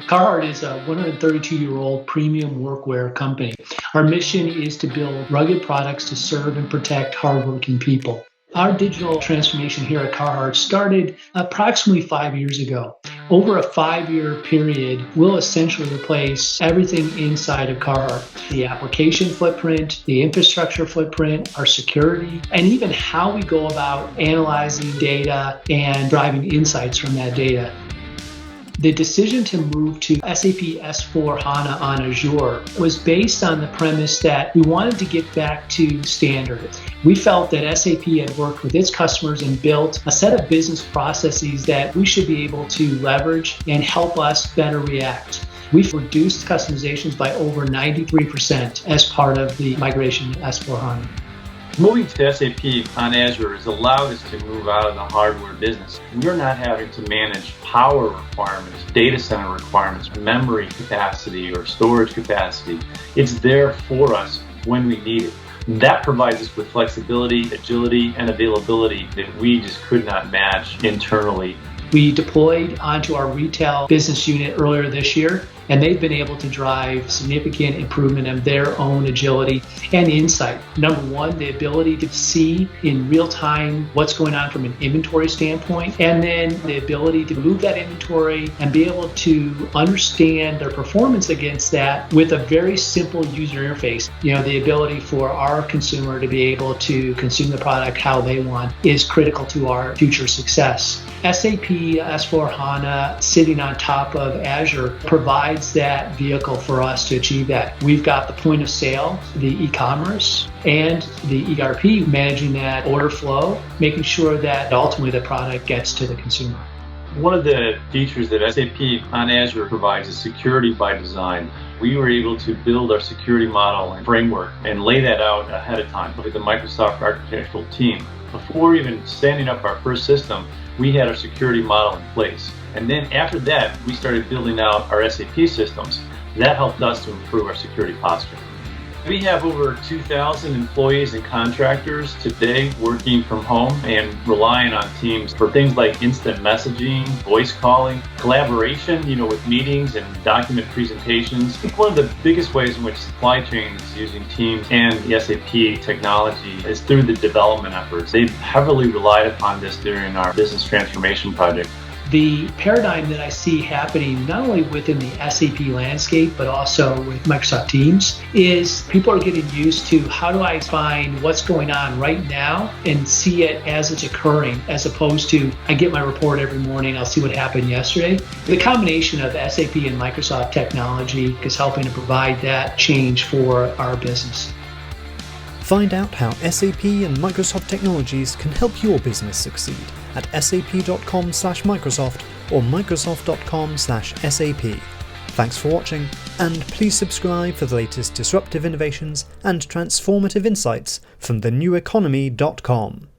Carhartt is a 132-year-old premium workwear company. Our mission is to build rugged products to serve and protect hardworking people. Our digital transformation here at Carhartt started approximately 5 years ago. Over a 5-year period, we'll essentially replace everything inside of Carhartt. The application footprint, the infrastructure footprint, our security, and even how we go about analyzing data and driving insights from that data. The decision to move to SAP S/4HANA on Azure was based on the premise that we wanted to get back to standards. We felt that SAP had worked with its customers and built a set of business processes that we should be able to leverage and help us better react. We've reduced customizations by over 93% as part of the migration to S/4HANA. Moving to SAP on Azure has allowed us to move out of the hardware business. We're not having to manage power requirements, data center requirements, memory capacity, or storage capacity. It's there for us when we need it. That provides us with flexibility, agility, and availability that we just could not match internally. We deployed onto our retail business unit earlier this year, and they've been able to drive significant improvement of their own agility and insight. Number one, the ability to see in real time what's going on from an inventory standpoint, and then the ability to move that inventory and be able to understand their performance against that with a very simple user interface. The ability for our consumer to be able to consume the product how they want is critical to our future success. SAP S/4HANA sitting on top of Azure provides that vehicle for us to achieve that. We've got the point of sale, the e-commerce, and the ERP managing that order flow, making sure that ultimately the product gets to the consumer. One of the features that SAP on Azure provides is security by design. We were able to build our security model and framework and lay that out ahead of time with the Microsoft architectural team. Before even standing up our first system, we had our security model in place. And then after that, we started building out our SAP systems. That helped us to improve our security posture. We have over 2,000 employees and contractors today working from home and relying on Teams for things like instant messaging, voice calling, collaboration, with meetings and document presentations. I think one of the biggest ways in which supply chain is using Teams and the SAP technology is through the development efforts. They've heavily relied upon this during our business transformation project. The paradigm that I see happening not only within the SAP landscape, but also with Microsoft Teams, is people are getting used to how do I find what's going on right now and see it as it's occurring, as opposed to I get my report every morning, I'll see what happened yesterday. The combination of SAP and Microsoft technology is helping to provide that change for our business. Find out how SAP and Microsoft technologies can help your business succeed at sap.com/Microsoft or Microsoft.com/SAP. Thanks for watching, and please subscribe for the latest disruptive innovations and transformative insights from theneweconomy.com.